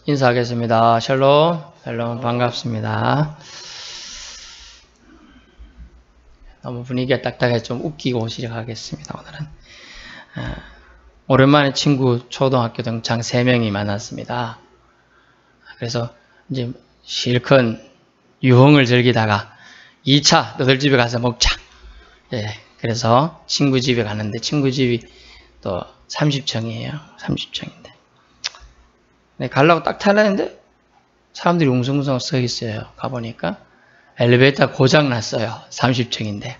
인사하겠습니다. 샬롬, 샬롬, 반갑습니다. 너무 분위기가 딱딱해서 좀 웃기고 시작하겠습니다. 오늘은 오랜만에 친구 초등학교 동창 3명이 만났습니다. 그래서 이제 실컷 유흥을 즐기다가 2차 너들 집에 가서 먹자. 그래서 친구 집에 가는데 친구 집이 또 30층이에요. 30층인데. 가려고 딱 타려는데 사람들이 웅성웅성 서 있어요. 가보니까 엘리베이터 고장 났어요. 30층인데.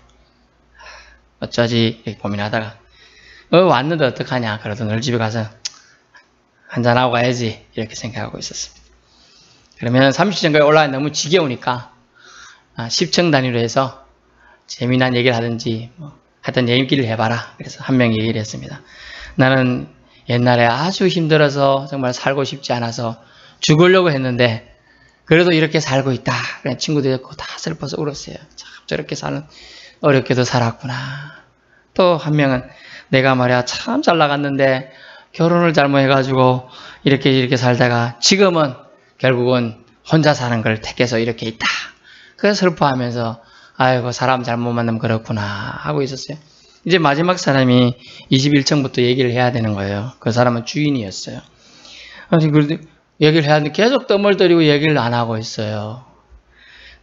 어쩌지 이렇게 고민하다가 왔는데 어떡하냐. 그래도 너희 집에 가서 한잔하고 가야지. 이렇게 생각하고 있었습니다. 그러면 30층까지 올라가면 너무 지겨우니까 10층 단위로 해서 재미난 얘기를 하든지 하여튼 얘기를 해봐라. 그래서 한 명이 얘기를 했습니다. 나는 옛날에 아주 힘들어서 정말 살고 싶지 않아서 죽으려고 했는데 그래도 이렇게 살고 있다. 그냥 친구들이 다 슬퍼서 울었어요. 참 저렇게 어렵게도 살았구나. 또 한 명은 내가 말이야 참 잘 나갔는데 결혼을 잘못해가지고 이렇게 살다가 지금은 결국은 혼자 사는 걸 택해서 이렇게 있다. 그래서 슬퍼하면서 아이고 사람 잘못 만나면 그렇구나 하고 있었어요. 이제 마지막 사람이 21층부터 얘기를 해야 되는 거예요. 그 사람은 주인이었어요. 그래도 얘기를 해야 하는데 계속 떠벌떠리고 얘기를 안 하고 있어요.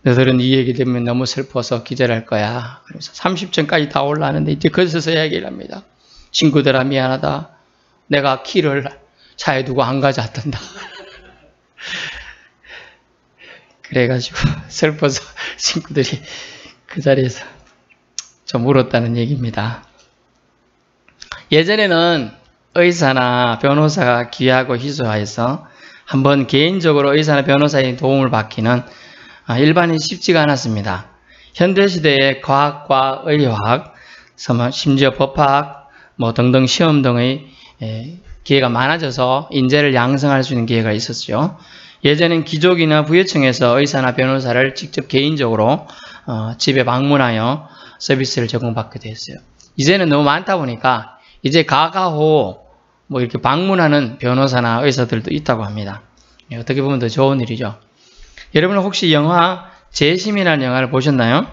너희들은 이 얘기 되면 너무 슬퍼서 기절할 거야. 그래서 30층까지 다 올라왔는데 이제 거기서 얘기를 합니다. 친구들아 미안하다. 내가 키를 차에 두고 안 가져왔단다. 그래가지고 슬퍼서 친구들이 그 자리에서 좀 울었다는 얘기입니다. 예전에는 의사나 변호사가 귀하고 희소해서 한번 개인적으로 의사나 변호사의 도움을 받기는 일반인 쉽지가 않았습니다. 현대시대의 과학과 의화학, 심지어 법학 등등 시험 등의 기회가 많아져서 인재를 양성할 수 있는 기회가 있었죠. 예전엔 귀족이나 부여층에서 의사나 변호사를 직접 개인적으로 집에 방문하여 서비스를 제공받게 됐어요. 이제는 너무 많다 보니까 이제 가가호 이렇게 방문하는 변호사나 의사들도 있다고 합니다. 어떻게 보면 더 좋은 일이죠. 여러분 혹시 영화 재심이라는 영화를 보셨나요?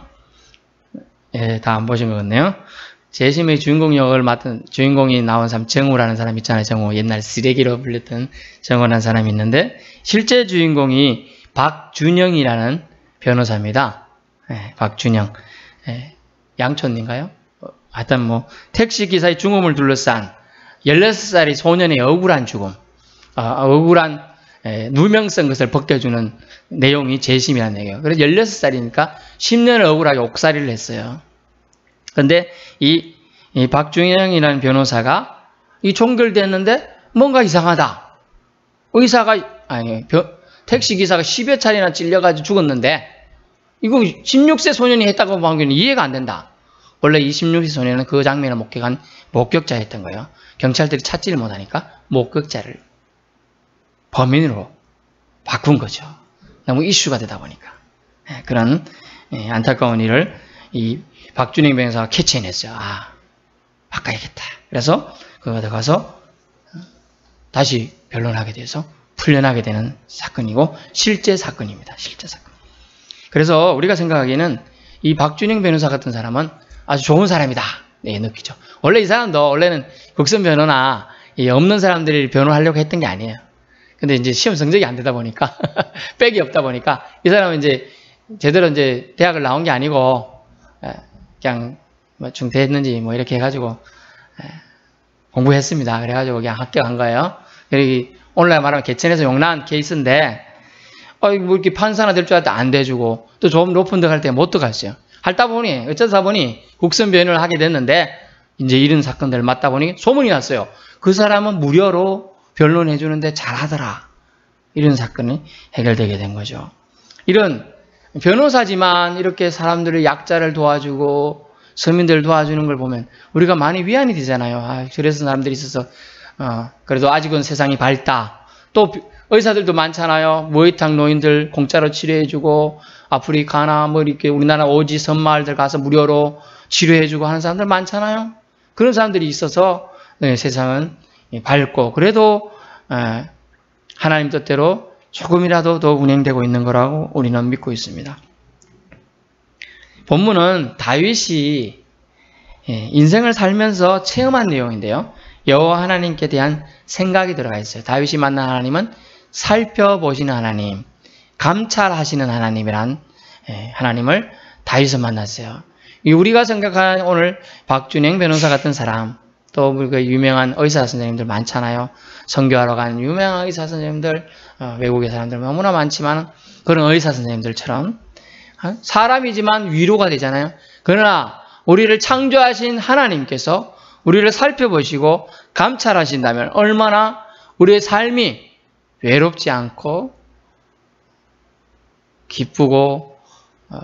다 안 보신 것 같네요. 재심의 주인공 역을 맡은 주인공이 나온 사람 정우라는 사람 있잖아요. 정우 옛날 쓰레기로 불렸던 정우라는 사람이 있는데 실제 주인공이 박준영이라는 변호사입니다. 박준영. 양촌인가요? 하여튼 택시기사의 죽음을 둘러싼 16살의 소년의 억울한 죽음, 억울한 누명성 것을 벗겨주는 내용이 재심이라는 얘기예요. 그래서 16살이니까 10년을 억울하게 옥살이를 했어요. 그런데 이 박준영이라는 변호사가 종결됐는데 뭔가 이상하다. 택시기사가 10여 차례나 찔려가지고 죽었는데 이거 16세 소년이 했다고 하기는 이해가 안 된다. 원래 이 16세 소년은 그 장면을 목격한 목격자였던 거예요. 경찰들이 찾지를 못하니까 목격자를 범인으로 바꾼 거죠. 너무 이슈가 되다 보니까. 그런 안타까운 일을 이 박준영 변호사가 캐치해냈어요. 바꿔야겠다. 그래서 그거에 가서 다시 변론하게 돼서 풀려나게 되는 사건이고 실제 사건입니다. 실제 사건. 그래서 우리가 생각하기에는 이 박준영 변호사 같은 사람은 아주 좋은 사람이다. 느끼죠. 원래 이 사람도 원래는 국선 변호나 없는 사람들이 변호하려고 했던 게 아니에요. 근데 이제 시험 성적이 안 되다 보니까 백이 없다 보니까 이 사람은 이제 제대로 이제 대학을 나온 게 아니고 그냥 중퇴했는지 이렇게 해가지고 공부했습니다. 그래가지고 그냥 합격한 거예요. 그리고 오늘날 말하면 개천에서 용난 케이스인데 이렇게 판사나 될 줄 알았는데 안 돼주고 또 좀 높은 데 갈 때 못 들어갔어요. 어쩌다 보니 국선 변호를 하게 됐는데 이제 이런 사건들을 맡다 보니 소문이 났어요. 그 사람은 무료로 변론해 주는데 잘하더라. 이런 사건이 해결되게 된 거죠. 이런 변호사지만 이렇게 사람들의 약자를 도와주고 서민들을 도와주는 걸 보면 우리가 많이 위안이 되잖아요. 그래서 사람들이 있어서 그래도 아직은 세상이 밝다. 또 의사들도 많잖아요. 무해탕 노인들 공짜로 치료해주고 아프리카나 이렇게 우리나라 오지 섬마을들 가서 무료로 치료해주고 하는 사람들 많잖아요. 그런 사람들이 있어서 세상은 밝고 그래도 하나님 뜻대로 조금이라도 더 운행되고 있는 거라고 우리는 믿고 있습니다. 본문은 다윗이 인생을 살면서 체험한 내용인데요. 여호와 하나님께 대한 생각이 들어가 있어요. 다윗이 만난 하나님은 살펴보시는 하나님, 감찰하시는 하나님이란 하나님을 다윗은 만났어요. 우리가 생각한 오늘 박준영 변호사 같은 사람, 또 그 유명한 의사 선생님들 많잖아요. 선교하러 간 유명한 의사 선생님들, 외국의 사람들 너무나 많지만 그런 의사 선생님들처럼 사람이지만 위로가 되잖아요. 그러나 우리를 창조하신 하나님께서 우리를 살펴보시고 감찰하신다면 얼마나 우리의 삶이 외롭지 않고 기쁘고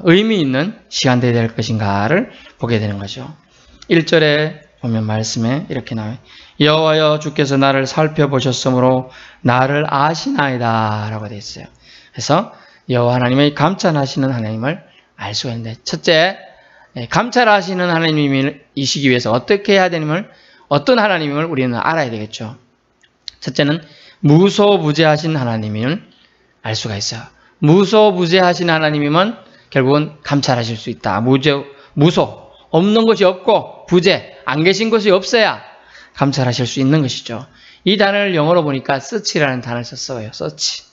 의미 있는 시간들이 될 것인가를 보게 되는 거죠. 1절에 보면 말씀에 이렇게 나와요. 여호와여 주께서 나를 살펴보셨으므로 나를 아시나이다 라고 되어 있어요. 그래서 여호와 하나님의 감찰하시는 하나님을 알 수가 있는데, 첫째, 감찰하시는 하나님이시기 위해서 어떻게 해야 되는을, 어떤 하나님을 우리는 알아야 되겠죠. 첫째는 무소부재하신 하나님임을 알 수가 있어요. 무소부재하신 하나님이면 결국은 감찰하실 수 있다. 무소, 없는 것이 없고 부재, 안 계신 것이 없어야 감찰하실 수 있는 것이죠. 이 단어를 영어로 보니까 search라는 단어를 썼어요. search,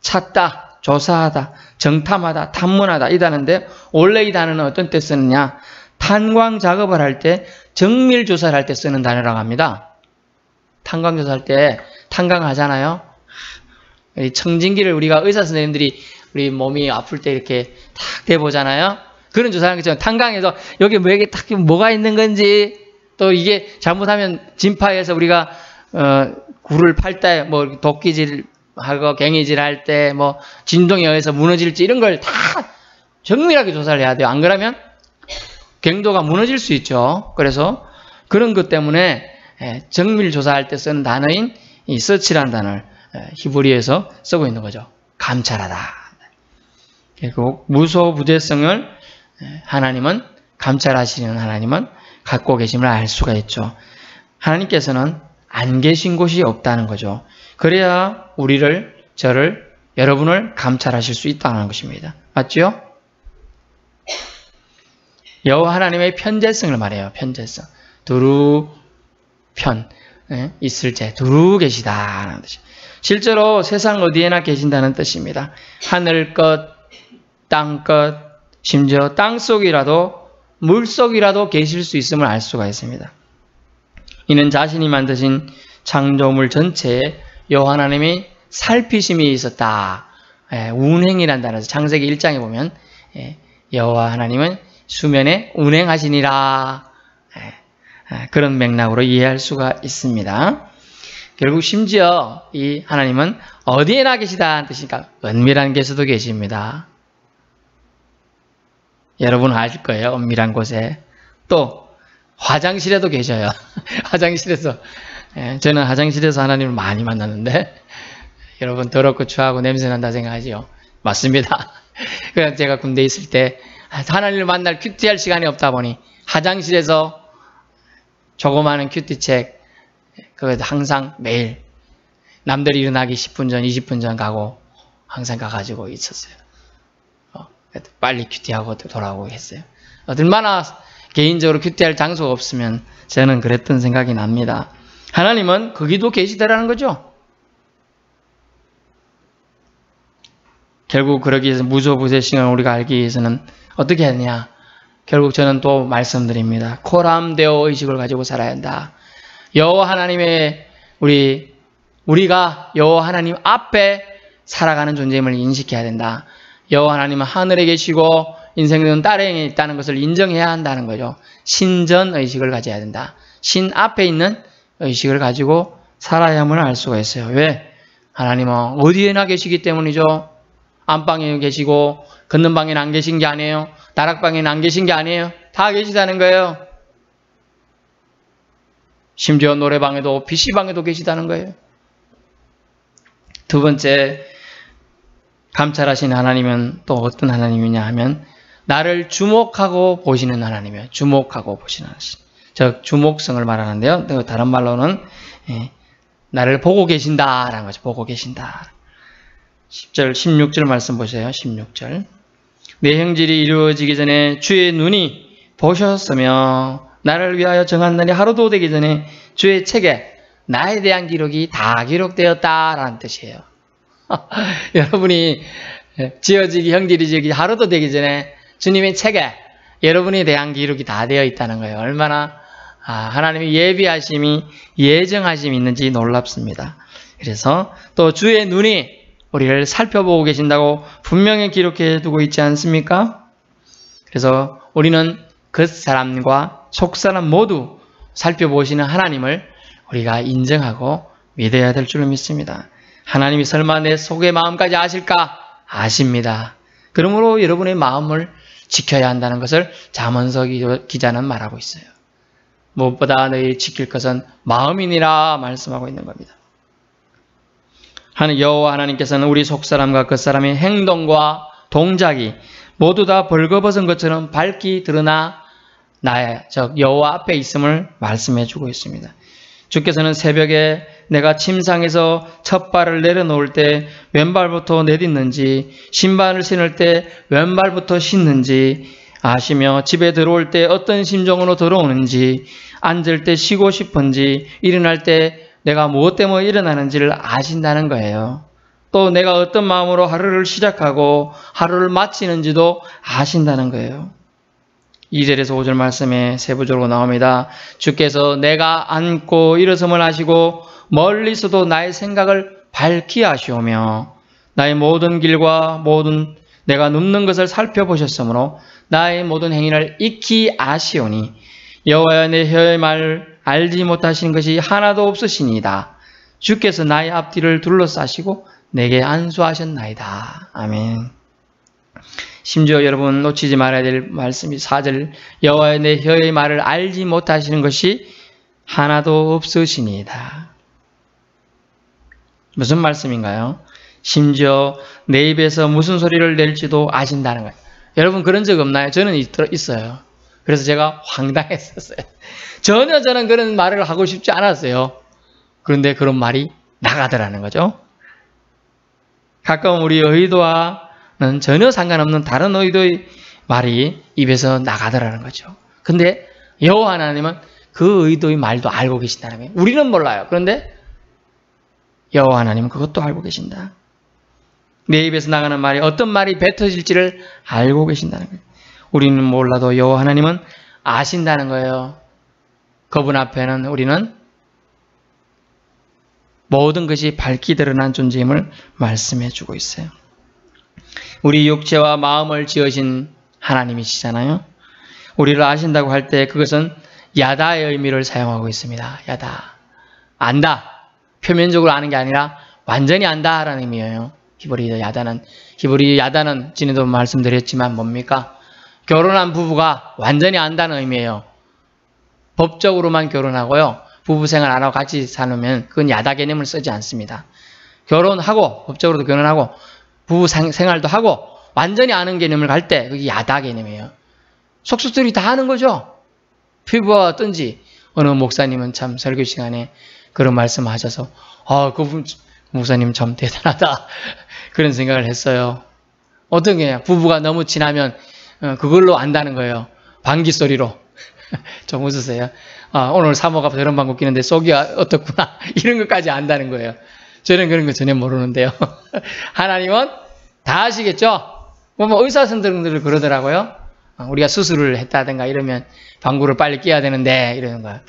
찾다, 조사하다, 정탐하다, 탐문하다 이 단어인데, 원래 이 단어는 어떤 때 쓰느냐, 탄광 작업을 할 때, 정밀 조사를 할 때 쓰는 단어라고 합니다. 탄광 조사할 때 탄광하잖아요. 청진기를 우리가 의사 선생님들이 우리 몸이 아플 때 이렇게 탁 대보잖아요. 그런 조사하는 것처럼 탄광에서 여기 뭐에 딱 뭐가 있는 건지, 또 이게 잘못하면 진파에서 우리가 굴을 팔 때 뭐 도끼질하고 갱이질 할 때 뭐 진동에 의해서 무너질지 이런 걸 다 정밀하게 조사를 해야 돼요. 안 그러면 갱도가 무너질 수 있죠. 그래서 그런 것 때문에 정밀 조사할 때 쓰는 단어인 이 서치라는 단어를 히브리에서 쓰고 있는 거죠. 감찰하다. 결국 무소부재성을 하나님은, 감찰하시는 하나님은 갖고 계심을 알 수가 있죠. 하나님께서는 안 계신 곳이 없다는 거죠. 그래야 우리를, 저를, 여러분을 감찰하실 수 있다는 것입니다. 맞죠? 여호와 하나님의 편재성을 말해요. 편재성. 두루 편, 있을 때 두루 계시다라는 뜻이에요. 실제로 세상 어디에나 계신다는 뜻입니다. 하늘 끝, 땅 끝, 심지어 땅 속이라도 물 속이라도 계실 수 있음을 알 수가 있습니다. 이는 자신이 만드신 창조물 전체에 여호와 하나님이 살피심이 있었다. 운행이란 단어에서 창세기 1장에 보면 여호와 하나님은 수면에 운행하시니라. 그런 맥락으로 이해할 수가 있습니다. 결국 심지어 이 하나님은 어디에나 계시다는 뜻이니까 은밀한 곳에도 계십니다. 여러분 아실 거예요. 은밀한 곳에. 또 화장실에도 계셔요. 화장실에서. 저는 화장실에서 하나님을 많이 만났는데, 여러분 더럽고 추하고 냄새난다 생각하지요? 맞습니다. 그래서 제가 군대에 있을 때 하나님을 만날 큐티할 시간이 없다 보니 화장실에서 조그마한 큐티책 그거 항상 매일 남들이 일어나기 10분 전, 20분 전 가고 항상 가가지고 있었어요. 빨리 큐티하고 돌아오고 했어요. 얼마나 개인적으로 큐티할 장소가 없으면 저는 그랬던 생각이 납니다. 하나님은 거기도 계시다라는 거죠. 결국 그러기 위해서 무소부재성을 우리가 알기 위해서는 어떻게 해야 되냐. 결국 저는 또 말씀드립니다. 코람데오 의식을 가지고 살아야 한다. 여호와 하나님의 우리가 여호와 하나님 앞에 살아가는 존재임을 인식해야 된다. 여호와 하나님은 하늘에 계시고 인생은 땅에 있다는 것을 인정해야 한다는 거죠. 신전 의식을 가져야 된다. 신 앞에 있는 의식을 가지고 살아야만 알 수가 있어요. 왜? 하나님은 어디에나 계시기 때문이죠. 안방에 계시고 걷는 방에는 안 계신 게 아니에요. 다락방에는 안 계신 게 아니에요. 다 계시다는 거예요. 심지어 노래방에도 PC방에도 계시다는 거예요. 두 번째, 감찰하신 하나님은 또 어떤 하나님이냐 하면 나를 주목하고 보시는 하나님이에요. 주목하고 보시는 하나님. 즉 주목성을 말하는데요. 다른 말로는 나를 보고 계신다라는 거죠. 보고 계신다. 10절, 16절 말씀 보세요. 16절. 내 형질이 이루어지기 전에 주의 눈이 보셨으며 나를 위하여 정한 날이 하루도 되기 전에 주의 책에 나에 대한 기록이 다 기록되었다라는 뜻이에요. 여러분이 지어지기 형질이 지기 하루도 되기 전에 주님의 책에 여러분에 대한 기록이 다 되어 있다는 거예요. 얼마나 하나님의 예비하심이 예정하심이 있는지 놀랍습니다. 그래서 또 주의 눈이 우리를 살펴보고 계신다고 분명히 기록해 두고 있지 않습니까? 그래서 우리는 겉사람과 속사람 모두 살펴보시는 하나님을 우리가 인정하고 믿어야 될 줄로 믿습니다. 하나님이 설마 내 속의 마음까지 아실까? 아십니다. 그러므로 여러분의 마음을 지켜야 한다는 것을 잠언서 기자는 말하고 있어요. 무엇보다 너희 지킬 것은 마음이니라 말씀하고 있는 겁니다. 여호와 하나님께서는 우리 속사람과 겉사람의 행동과 동작이 모두 다 벌거벗은 것처럼 밝히 드러나 나의 여호와 앞에 있음을 말씀해 주고 있습니다. 주께서는 새벽에 내가 침상에서 첫 발을 내려놓을 때 왼발부터 내딛는지 신발을 신을 때 왼발부터 신는지 아시며 집에 들어올 때 어떤 심정으로 들어오는지 앉을 때 쉬고 싶은지 일어날 때 내가 무엇 때문에 일어나는지를 아신다는 거예요. 또 내가 어떤 마음으로 하루를 시작하고 하루를 마치는지도 아신다는 거예요. 2절에서 5절 말씀에 세부적으로 나옵니다. 주께서 내가 앉고 일어섬을 아시고 멀리서도 나의 생각을 밝히 아시오며 나의 모든 길과 모든 내가 눕는 것을 살펴보셨으므로 나의 모든 행위를 익히 아시오니 여호와여 내 혀의 말을 알지 못하시는 것이 하나도 없으시니이다. 주께서 나의 앞뒤를 둘러싸시고 내게 안수하셨나이다. 아멘. 심지어 여러분 놓치지 말아야 될 말씀이 4절 여호와여 내 혀의 말을 알지 못하시는 것이 하나도 없으시니이다. 무슨 말씀인가요? 심지어 내 입에서 무슨 소리를 낼지도 아신다는 거예요. 여러분 그런 적 없나요? 저는 있어요. 그래서 제가 황당했었어요. 전혀 저는 그런 말을 하고 싶지 않았어요. 그런데 그런 말이 나가더라는 거죠. 가끔 우리 의도와는 전혀 상관없는 다른 의도의 말이 입에서 나가더라는 거죠. 근데 여호와 하나님은 그 의도의 말도 알고 계신다는 거예요. 우리는 몰라요. 그런데 여호와 하나님은 그것도 알고 계신다. 내 입에서 나가는 말이 어떤 말이 뱉어질지를 알고 계신다는 거예요. 우리는 몰라도 여호와 하나님은 아신다는 거예요. 그분 앞에는 우리는 모든 것이 밝히 드러난 존재임을 말씀해 주고 있어요. 우리 육체와 마음을 지으신 하나님이시잖아요. 우리를 아신다고 할 때 그것은 야다의 의미를 사용하고 있습니다. 야다. 안다. 표면적으로 아는 게 아니라 완전히 안다라는 의미예요. 히브리 야다는 지난도 말씀드렸지만 뭡니까? 결혼한 부부가 완전히 안다는 의미예요. 법적으로만 결혼하고요. 부부 생활 안 하고 같이 사놓으면 그건 야다 개념을 쓰지 않습니다. 결혼하고 법적으로도 결혼하고 부부 생활도 하고 완전히 아는 개념을 갈 때 그게 야다 개념이에요. 속속들이 다 아는 거죠. 피부와 어떤지. 어느 목사님은 참 설교 시간에 그런 말씀하셔서 그 목사님 참 대단하다 그런 생각을 했어요. 어떻게 해요? 부부가 너무 친하면 그걸로 안다는 거예요. 방귀 소리로. 좀 웃으세요. 오늘 사모가 저런 방귀 뀌는데 속이 어떻구나 이런 것까지 안다는 거예요. 저는 그런 거 전혀 모르는데요. 하나님은 다 아시겠죠? 뭐 의사 선생님들 그러더라고요. 우리가 수술을 했다든가 이러면 방구를 빨리 뀌어야 되는데 이러는 거예요.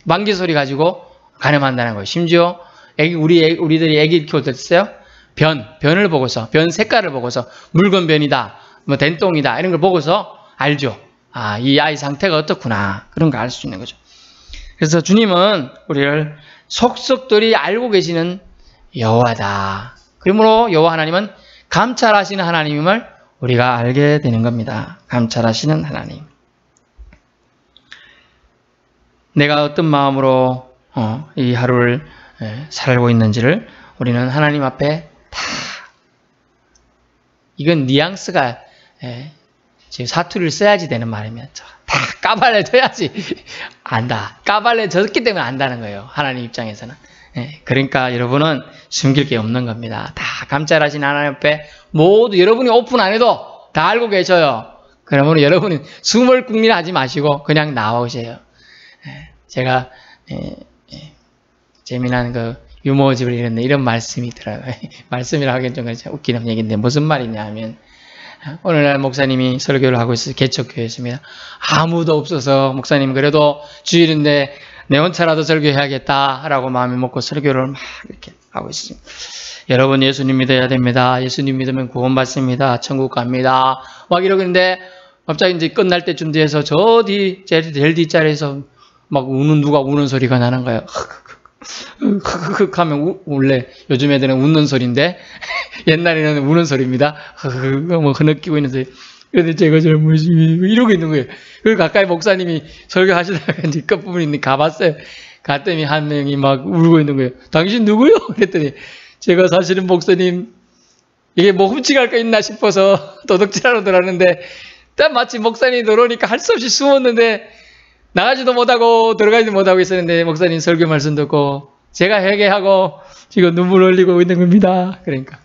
방귀 소리 가지고 가늠한다는 거예요. 심지어 우리들이 애기 키울 때 있어요. 변을 보고서 변 색깔을 보고서 묽은 변이다, 뭐 된똥이다 이런 걸 보고서 알죠. 이 아이 상태가 어떻구나 그런 거 알 수 있는 거죠. 그래서 주님은 우리를 속속들이 알고 계시는 여호와다. 그러므로 여호와 하나님은 감찰하시는 하나님임을 우리가 알게 되는 겁니다. 감찰하시는 하나님. 내가 어떤 마음으로 이 하루를 살고 있는지를 우리는 하나님 앞에 다 이건 뉘앙스가 지금 사투리를 써야지 되는 말이면 다 까발려줘야지 안다. 까발려졌기 때문에 안다는 거예요. 하나님 입장에서는. 그러니까 여러분은 숨길 게 없는 겁니다. 다 감찰하신 하나님 앞에 모두 여러분이 오픈 안 해도 다 알고 계셔요. 그러면 여러분은 숨을 꿍리나 하지 마시고 그냥 나오세요. 제가 재미난 그 유머집을 읽었는데 이런 말씀이 있더라고요. 말씀이라고 하기엔 좀 웃기는 얘기인데 무슨 말이냐 하면 오늘날 목사님이 설교를 하고 있어서 개척교회였습니다. 아무도 없어서 목사님 그래도 주일인데 내 혼자라도 설교해야겠다라고 마음을 먹고 설교를 막 이렇게 하고 있습니다. 여러분 예수님 믿어야 됩니다. 예수님 믿으면 구원받습니다. 천국 갑니다. 막 이러고 있는데 갑자기 이제 끝날 때쯤 돼서 저 제일 뒷자리에서 막 누가 우는 소리가 나는 거예요. 흑흑흑 하면 원래 요즘 애들은 웃는 소리인데 옛날에는 우는 소리입니다. 뭐 흐느끼고 있는 소리. 그런데 제가 잘못이 이러고 있는 거예요. 그리고 가까이 목사님이 설교하시다가 이제 끝부분에 가봤어요. 갔더니 한 명이 막 울고 있는 거예요. 당신 누구요? 그랬더니 제가 사실은 목사님 이게 뭐 훔치갈 거 있나 싶어서 도둑질하러 들어왔는데 딱 마치 목사님이 들어오니까 할 수 없이 숨었는데 나가지도 못하고 들어가지도 못하고 있었는데 목사님 설교 말씀 듣고 제가 회개하고 지금 눈물 흘리고 있는 겁니다. 그러니까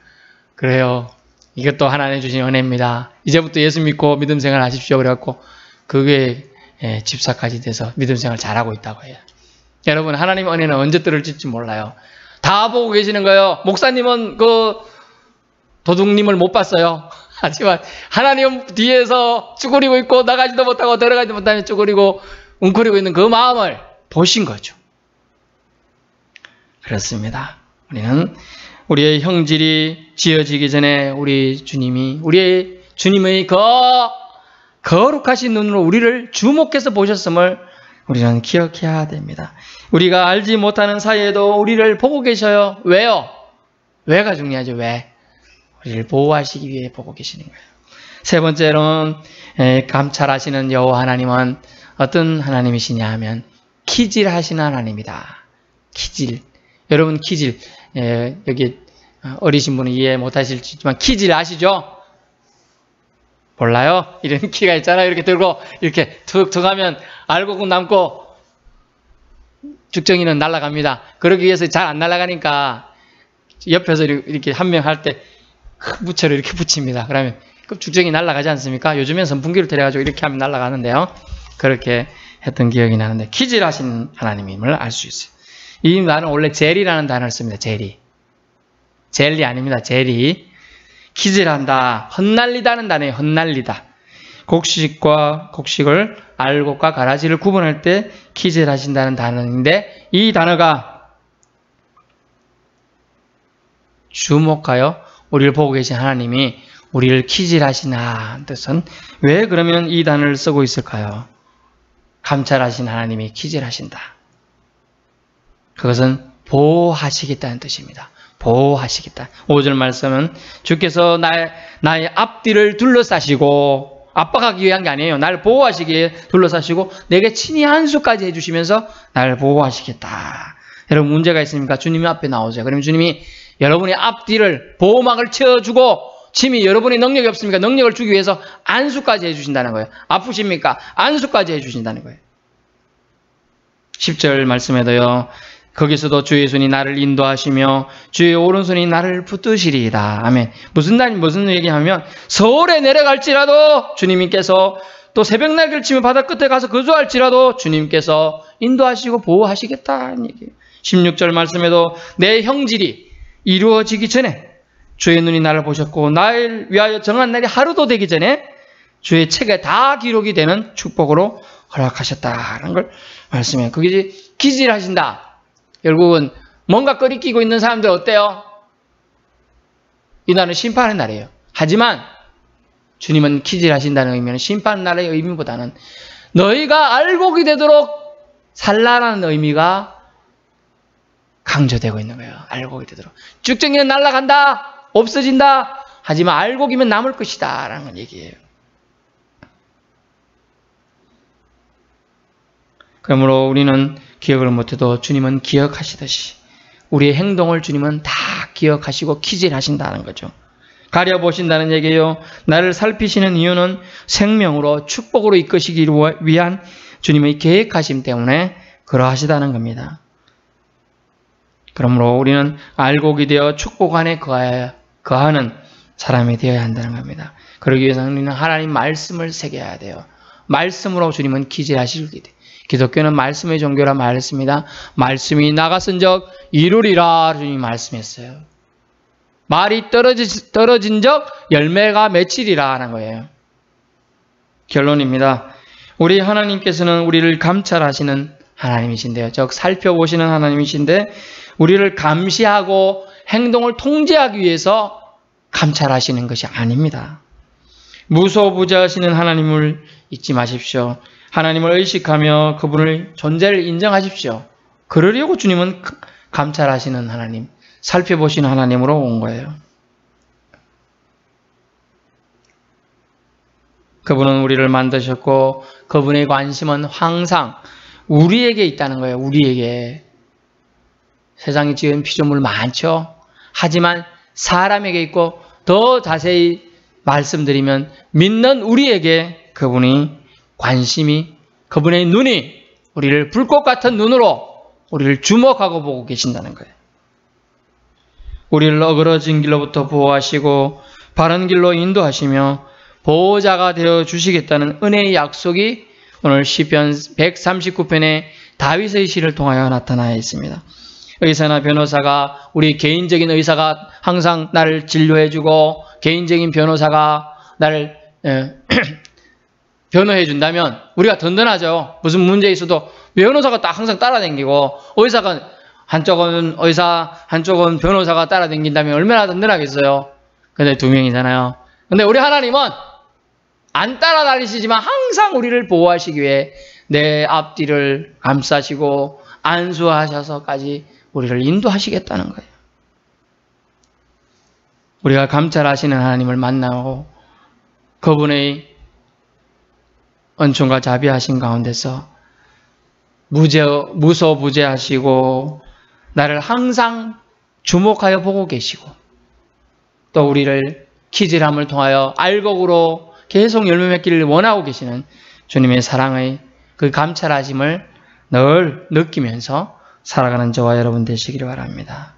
그래요. 이것도 하나님 주신 은혜입니다. 이제부터 예수 믿고 믿음 생활 하십시오. 그래갖고 그게 집사까지 돼서 믿음 생활 잘하고 있다고 해요. 여러분 하나님의 은혜는 언제 떨어질지 몰라요. 다 보고 계시는 거예요. 목사님은 그 도둑님을 못 봤어요. 하지만 하나님 뒤에서 쭈그리고 있고 나가지도 못하고 들어가지도 못하면 쭈그리고 웅크리고 있는 그 마음을 보신 거죠. 그렇습니다. 우리는 우리의 형질이 지어지기 전에 우리의 주님의 거룩하신 눈으로 우리를 주목해서 보셨음을 우리는 기억해야 됩니다. 우리가 알지 못하는 사이에도 우리를 보고 계셔요. 왜요? 왜가 중요하죠. 왜? 우리를 보호하시기 위해 보고 계시는 거예요. 세 번째로는 감찰하시는 여호와 하나님은 어떤 하나님이시냐 하면 키질하시는 하나님이다. 키질. 여러분 키질. 여기 어리신 분은 이해 못하실 수 있지만 키질 아시죠? 몰라요? 이런 키가 있잖아요. 이렇게 들고 이렇게 툭툭 하면 알고 남고 죽정이는 날아갑니다. 그러기 위해서 잘 안 날아가니까 옆에서 이렇게 한 명 할 때 무채로 이렇게 붙입니다. 그러면 그 죽정이 날아가지 않습니까? 요즘엔 선풍기를 들여가지고 이렇게 하면 날아가는데요. 그렇게 했던 기억이 나는데 키질하신 하나님임을 알 수 있어요. 이 말은 원래 젤이라는 단어를 씁니다. 젤리 아닙니다. 젤이. 키질한다. 헛날리다는 단어예요. 헛날리다. 곡식을 알곡과 가라지를 구분할 때 키질하신다는 단어인데 이 단어가 주목하여 우리를 보고 계신 하나님이 우리를 키질하시나 뜻은 왜 그러면 이 단어를 쓰고 있을까요? 감찰하신 하나님이 키질하신다. 그것은 보호하시겠다는 뜻입니다. 보호하시겠다. 5절 말씀은 주께서 나의 앞뒤를 둘러싸시고 압박하기 위한 게 아니에요. 나를 보호하시기에 둘러싸시고 내게 친히 한수까지 해주시면서 나를 보호하시겠다. 여러분 문제가 있습니까? 주님이 앞에 나오세요. 그러면 주님이 여러분의 앞뒤를 보호막을 채워주고 침이 여러분의 능력이 없습니까? 능력을 주기 위해서 안수까지 해주신다는 거예요. 아프십니까? 안수까지 해주신다는 거예요. 10절 말씀에도요. 거기서도 주의 손이 나를 인도하시며 주의 오른손이 나를 붙드시리이다. 아멘. 무슨 얘기하면 서울에 내려갈지라도 주님께서 또 새벽 날개를 치며 바다 끝에 가서 거주할지라도 주님께서 인도하시고 보호하시겠다는 얘기예요. 16절 말씀에도 내 형질이 이루어지기 전에 주의 눈이 나를 보셨고 나를 위하여 정한 날이 하루도 되기 전에 주의 책에 다 기록이 되는 축복으로 허락하셨다는 걸 말씀해요. 그게 기질하신다. 결국은 뭔가 끄리끼고 있는 사람들 어때요? 이 날은 심판의 날이에요. 하지만 주님은 기질하신다는 의미는 심판 날의 의미보다는 너희가 알곡이 되도록 살라라는 의미가 강조되고 있는 거예요. 알곡이 되도록. 쭉정이는 날아간다. 없어진다. 하지만 알곡이면 남을 것이다. 라는 얘기예요. 그러므로 우리는 기억을 못해도 주님은 기억하시듯이 우리의 행동을 주님은 다 기억하시고 기질하신다는 거죠. 가려보신다는 얘기예요. 나를 살피시는 이유는 생명으로 축복으로 이끄시기 위한 주님의 계획하심 때문에 그러하시다는 겁니다. 그러므로 우리는 알곡이 되어 축복 안에 거하는 사람이 되어야 한다는 겁니다. 그러기 위해서는 우리는 하나님 말씀을 새겨야 돼요. 말씀으로 주님은 기질하실 때 기독교는 말씀의 종교라 말했습니다. 말씀이 나갔은적 이루리라 주님이 말씀했어요. 말이 떨어진 적 열매가 맺히리라 하는 거예요. 결론입니다. 우리 하나님께서는 우리를 감찰하시는 하나님이신데요. 즉 살펴보시는 하나님이신데 우리를 감시하고 행동을 통제하기 위해서 감찰하시는 것이 아닙니다. 무소부재하시는 하나님을 잊지 마십시오. 하나님을 의식하며 그분의 존재를 인정하십시오. 그러려고 주님은 감찰하시는 하나님, 살펴보시는 하나님으로 온 거예요. 그분은 우리를 만드셨고 그분의 관심은 항상 우리에게 있다는 거예요. 우리에게. 세상에 지은 피조물 많죠. 하지만 사람에게 있고 더 자세히 말씀드리면 믿는 우리에게 그분이 관심이, 그분의 눈이 우리를 불꽃 같은 눈으로 우리를 주목하고 보고 계신다는 거예요. 우리를 어그러진 길로부터 보호하시고 바른 길로 인도하시며 보호자가 되어 주시겠다는 은혜의 약속이 오늘 시편 139편의 다윗의 시를 통하여 나타나 있습니다. 의사나 변호사가, 우리 개인적인 의사가 항상 나를 진료해주고 개인적인 변호사가 나를 변호해 준다면 우리가 든든하죠. 무슨 문제 있어도 변호사가 항상 따라다니고 의사가 한쪽은 의사, 한쪽은 변호사가 따라다닌다면 얼마나 든든하겠어요. 근데 두 명이잖아요. 근데 우리 하나님은 안 따라다니시지만 항상 우리를 보호하시기 위해 내 앞뒤를 감싸시고 안수하셔서까지 우리를 인도하시겠다는 거예요. 우리가 감찰하시는 하나님을 만나고 그분의 은총과 자비하신 가운데서 무소부재하시고 나를 항상 주목하여 보고 계시고 또 우리를 키질함을 통하여 알곡으로 계속 열매 맺기를 원하고 계시는 주님의 사랑의 그 감찰하심을 늘 느끼면서 살아가는 저와 여러분 되시기를 바랍니다.